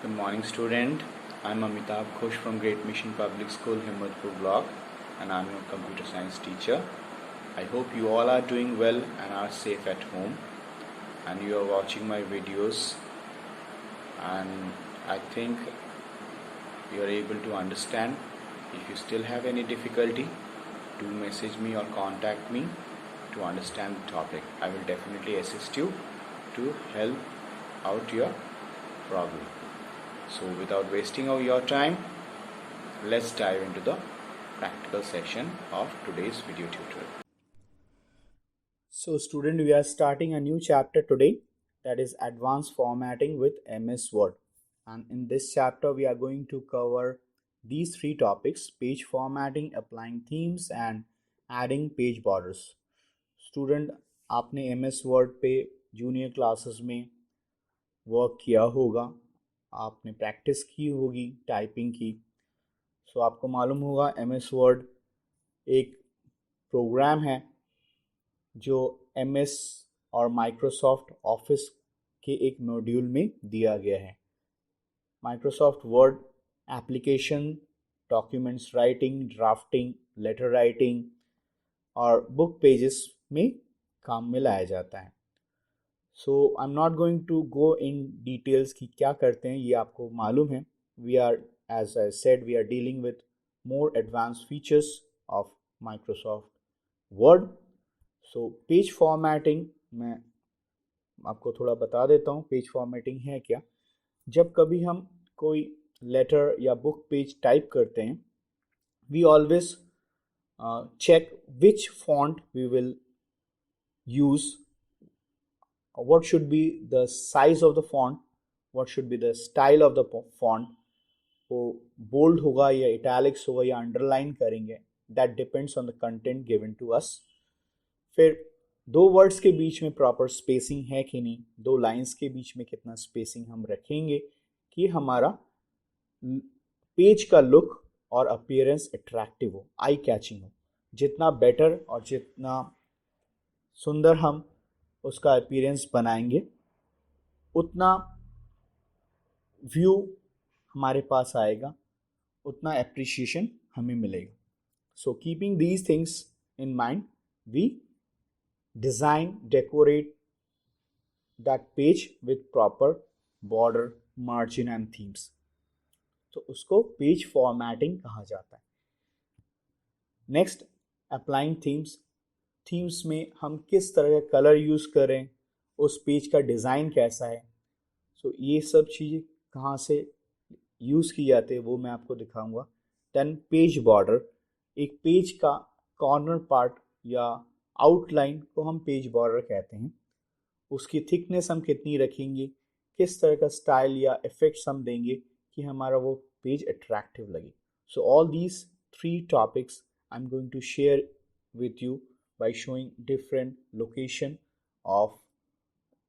Good morning, student. I'm Amitabh Ghosh from Great Mission Public School, Himmatpur Block, and I'm your computer science teacher. I hope you all are doing well and are safe at home, and you are watching my videos. And I think you are able to understand. If you still have any difficulty, do message me or contact me to understand the topic. I will definitely assist you to help out your problem. So without wasting of your time, let's dive into the practical section of today's video tutorial. So student, we are starting a new chapter today, that is advanced formatting with MS Word. And in this chapter we are going to cover these three topics: page formatting, applying themes and adding page borders. Student, आपने MS Word पे junior classes में work किया होगा, आपने practice की होगी typing की, सो आपको मालूम होगा MS Word एक प्रोग्राम है जो MS और माइक्रोसॉफ्ट ऑफिस के एक मॉड्यूल में दिया गया है. Microsoft Word application documents writing, drafting, letter writing और बुक पेजेस में काम में लाया जाता है. So I am not going to go in details कि क्या करते हैं, ये आपको मालूम है. We are, as I said, we are dealing with more advance features of Microsoft Word. So page formatting मैं आपको थोड़ा बता देता हूँ. पेज फॉर्मेटिंग है क्या? जब कभी हम कोई लेटर या बुक पेज टाइप करते हैं, we always check which font we will use, what should be the size of the font, what should be the style of the font. वो बोल्ड होगा या इटैलिक्स होगा या अंडरलाइन करेंगे, that depends on the content given to us. फिर दो words के बीच में प्रॉपर स्पेसिंग है कि नहीं, दो लाइंस के बीच में कितना स्पेसिंग हम रखेंगे कि हमारा पेज का लुक और अपीयरेंस अट्रैक्टिव हो, आई कैचिंग हो. जितना बेटर और जितना सुंदर हम उसका अपीयरेंस बनाएंगे, उतना व्यू हमारे पास आएगा, उतना एप्रिशिएशन हमें मिलेगा. So keeping these things in mind, we design, decorate that page with proper border, margin and themes. तो उसको पेज फॉर्मेटिंग कहा जाता है. Next, applying themes. थीम्स में हम किस तरह का कलर यूज़ करें, उस पेज का डिज़ाइन कैसा है, सो ये सब चीज़ें कहाँ से यूज़ की जाती है वो मैं आपको दिखाऊंगा. Then page border. एक पेज का कॉर्नर पार्ट या आउटलाइन को हम पेज बॉर्डर कहते हैं. उसकी थिकनेस हम कितनी रखेंगे, किस तरह का स्टाइल या इफेक्ट्स हम देंगे कि हमारा वो पेज अट्रैक्टिव लगे. So all these three topics I am going to share with you by showing different location of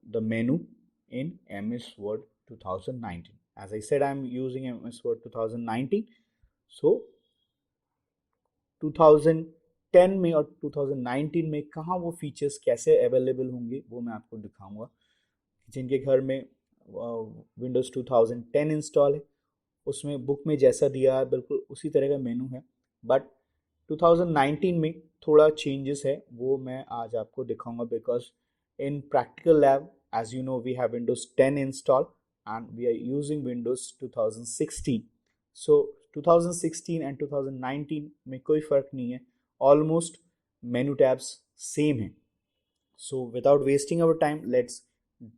the menu in MS Word 2019. As I said, I am using MS Word 2019. So 2010 में और 2019 में कहाँ वो features कैसे available होंगे वो मैं आपको दिखाऊंगा. जिनके घर में विंडोज़ 2010 इंस्टॉल है, उसमें बुक में जैसा दिया है बिल्कुल उसी तरह का मेनू है. बट 2019 में थोड़ा चेंजेस है, वो मैं आज आपको दिखाऊंगा. Because in practical lab, as you know, we have Windows 10 install and we are using Windows 2016. सो 2016 एंड 2019 में कोई फ़र्क नहीं है, ऑलमोस्ट मेनू टैब्स सेम है. So without wasting our time, let's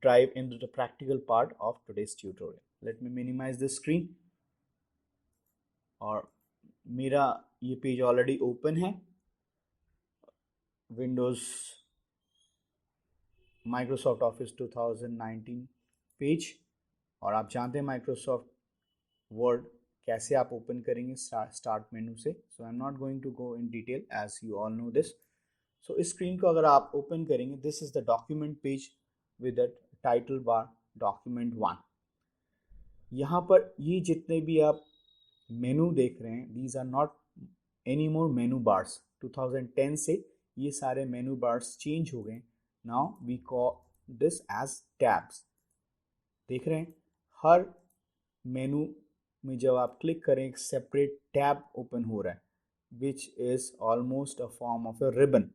dive into the practical part of today's tutorial. Let me minimize the screen. और मेरा ये पेज ऑलरेडी ओपन है, विंडोज़ माइक्रोसॉफ्ट ऑफिस 2019 पेज. और आप जानते हैं माइक्रोसॉफ्ट वर्ड कैसे आप ओपन करेंगे स्टार्ट मेनू से. So I am not going to go in detail as you all know this. So इस स्क्रीन को अगर आप ओपन करेंगे, this is the document page with the title bar document 1. यहाँ पर ये जितने भी आप मेनू देख रहे हैं, these are not any more menu bars. 2010 से ये सारे मेनू बार्स चेंज हो गए. Now we call this as tabs. देख रहे हैं, हर मेनू में जब आप क्लिक करें एक सेपरेट टैब ओपन हो रहा है which is almost a form of a ribbon.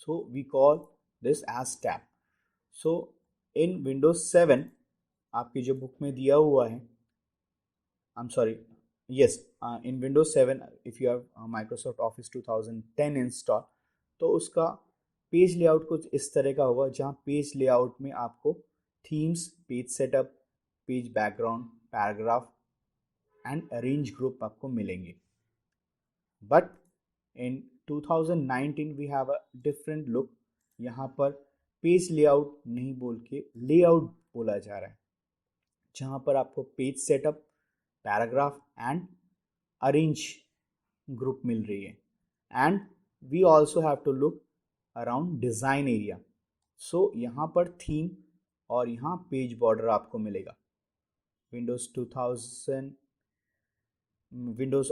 So we call this as tab. So in Windows 7 आपकी जो बुक में दिया हुआ है, I'm sorry, yes, in Windows 7 if you have Microsoft Office 2010 install, तो उसका पेज लेआउट कुछ इस तरह का होगा जहाँ पेज लेआउट में आपको themes, page setup, page background, paragraph and arrange group आपको मिलेंगे. But in 2019 we have a different look. यहाँ पर पेज लेआउट नहीं बोल के लेआउट बोला जा रहा है, जहाँ पर आपको page setup, paragraph and arrange group मिल रही है. And we also have to look around design area. So यहाँ पर थीम और यहाँ पेज बॉर्डर आपको मिलेगा. विंडोज़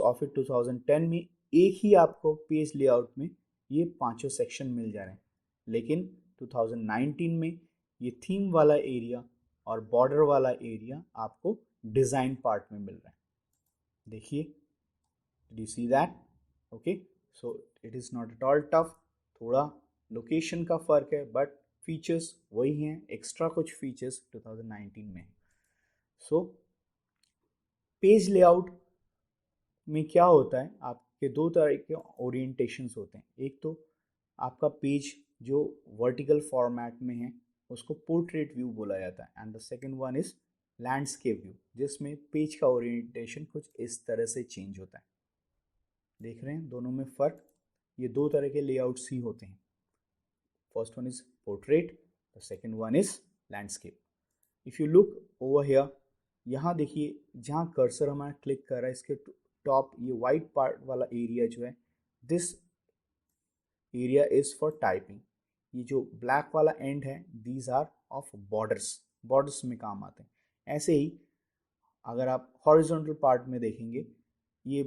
ऑफिस 2010 में एक ही आपको पेज लेआउट में ये पांचों सेक्शन मिल जा रहे हैं, लेकिन 2019 में ये थीम वाला एरिया और बॉर्डर वाला एरिया आपको डिज़ाइन पार्ट में मिल रहा है. देखिए, did you see that? Okay, so it is not at all tough. थोड़ा लोकेशन का फ़र्क है बट फीचर्स वही हैं. एक्स्ट्रा कुछ फीचर्स 2019 में. सो पेज लेआउट में क्या होता है, आपके दो तरह के ओरिएंटेशंस होते हैं. एक तो आपका पेज जो वर्टिकल फॉर्मेट में है उसको पोर्ट्रेट व्यू बोला जाता है, and the second one is landscape view जिसमें पेज का ओरिएंटेशन कुछ इस तरह से चेंज होता है. देख रहे हैं दोनों में फ़र्क. ये दो तरह के लेआउट्स ही होते हैं. First one is portrait, the second one is landscape. If you look over here, यहाँ देखिए जहाँ कर्सर हमारा क्लिक कर रहा है इसके टॉप ये वाइट पार्ट वाला एरिया जो है, this area is for typing. ये जो ब्लैक वाला एंड है, these are of borders. Borders में काम आते हैं. ऐसे ही अगर आप हॉरिजॉन्टल पार्ट में देखेंगे, ये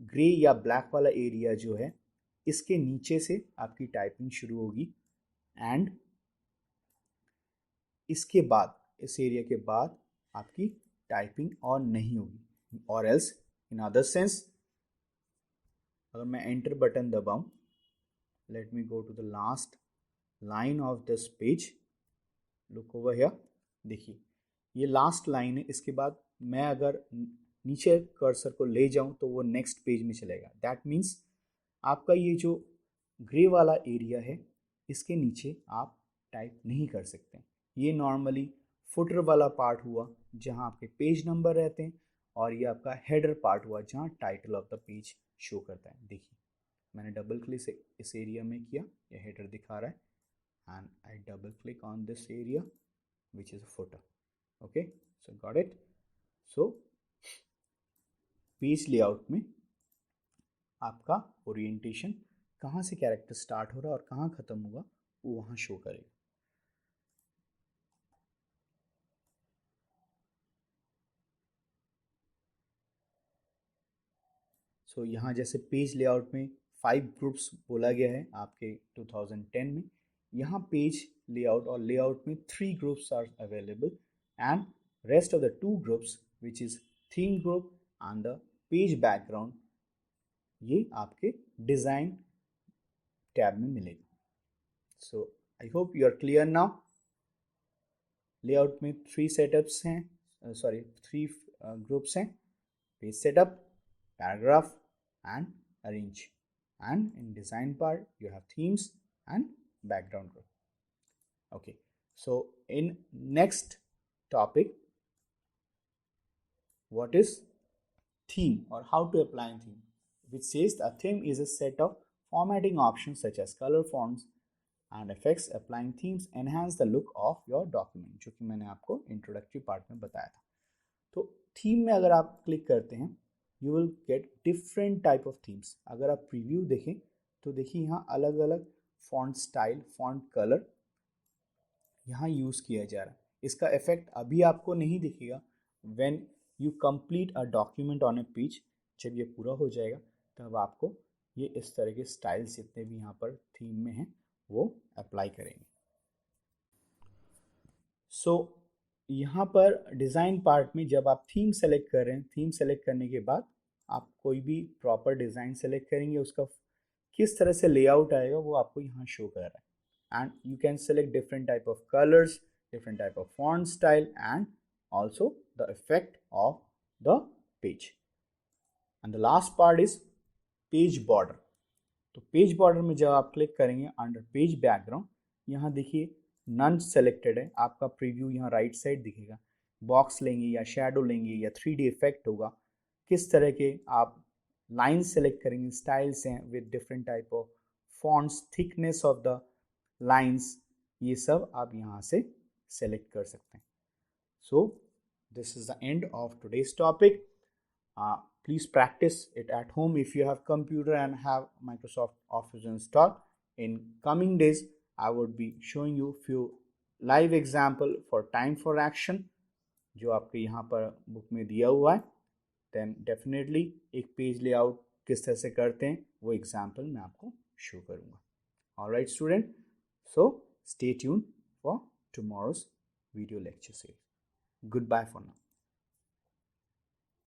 ग्रे या ब्लैक वाला एरिया जो है इसके नीचे से आपकी टाइपिंग शुरू होगी एंड इसके बाद इस एरिया के बाद आपकी टाइपिंग ऑन नहीं होगी. और एल्स इन अदर सेंस, अगर मैं एंटर बटन दबाऊं, let me go to the last line of this page. Look over here, देखिए ये लास्ट लाइन है. इसके बाद मैं अगर नीचे कर्सर को ले जाऊं तो वो नेक्स्ट पेज में चलेगा. दैट मीन्स आपका ये जो ग्रे वाला एरिया है इसके नीचे आप टाइप नहीं कर सकते. ये नॉर्मली फुटर वाला पार्ट हुआ जहां आपके पेज नंबर रहते हैं, और ये आपका हेडर पार्ट हुआ जहां title of the page show करता है. देखिए मैंने डबल क्लिक इस एरिया में किया, ये हेडर दिखा रहा है, and I double click on this area which is a footer. Okay, so got it. So page layout में आपका ओरिएंटेशन कहाँ से कैरेक्टर स्टार्ट हो रहा है और कहाँ ख़त्म होगा वो वहाँ शो करेगा. सो यहाँ जैसे पेज लेआउट में 5 ग्रुप्स बोला गया है आपके 2010 में, यहाँ पेज लेआउट और लेआउट में 3 groups are available, and rest of the 2 groups which is theme group and the page background, ये आपके डिज़ाइन टैब में मिलेगा. So I hope you are clear now. Layout में 3 सेटअप्स हैं, सॉरी 3 ग्रुप्स हैं: page setup, paragraph and arrange, and in design part you have themes and background group. Okay, so in next topic, what is theme or how to apply a theme, which says a theme is a set of formatting options such as color, fonts and effects. Applying themes enhance the look of your document, जो कि मैंने आपको introductory part में बताया था. तो theme में अगर आप क्लिक करते हैं you will get different type of themes. अगर आप प्रीव्यू देखें तो देखिए यहाँ अलग अलग फॉन्ट स्टाइल, फॉन्ट कलर यहाँ यूज़ किया जा रहा है. इसका इफेक्ट अभी आपको नहीं दिखेगा. When you complete a document on A page, जब ये पूरा हो जाएगा तब आपको ये इस तरह के स्टाइल्स जितने भी यहाँ पर थीम में हैं वो अप्लाई करेंगे. सो यहाँ पर डिज़ाइन पार्ट में जब आप थीम सेलेक्ट कर रहे हैं, थीम सेलेक्ट करने के बाद आप कोई भी प्रॉपर डिज़ाइन सेलेक्ट करेंगे, उसका किस तरह से लेआउट आएगा वो आपको यहाँ शो कर रहा है। And you can select different type of colours, different type of font style, and also the effect of the page. And the last part is page border. तो पेज बॉर्डर में जब आप क्लिक करेंगे under page background, यहाँ देखिए none selected है, आपका preview यहाँ राइट साइड दिखेगा। बॉक्स लेंगे या शेडो लेंगे या 3D इफेक्ट होगा, किस तरह के आप लाइन सेलेक्ट करेंगे, स्टाइल्स हैं with different type of fonts, thickness of the lines, ये सब आप यहाँ से सेलेक्ट कर सकते हैं। So this is the end of today's topic. Please practice it at home if you have computer and have Microsoft Office installed. In coming days, I would be showing you few live example for time for action जो आपके यहाँ पर book में दिया हुआ है. Then definitely एक page layout किस तरह से करते हैं वो एग्जाम्पल मैं आपको शो करूँगा. Alright student, so stay tuned for tomorrow's video lecture series. Goodbye for now.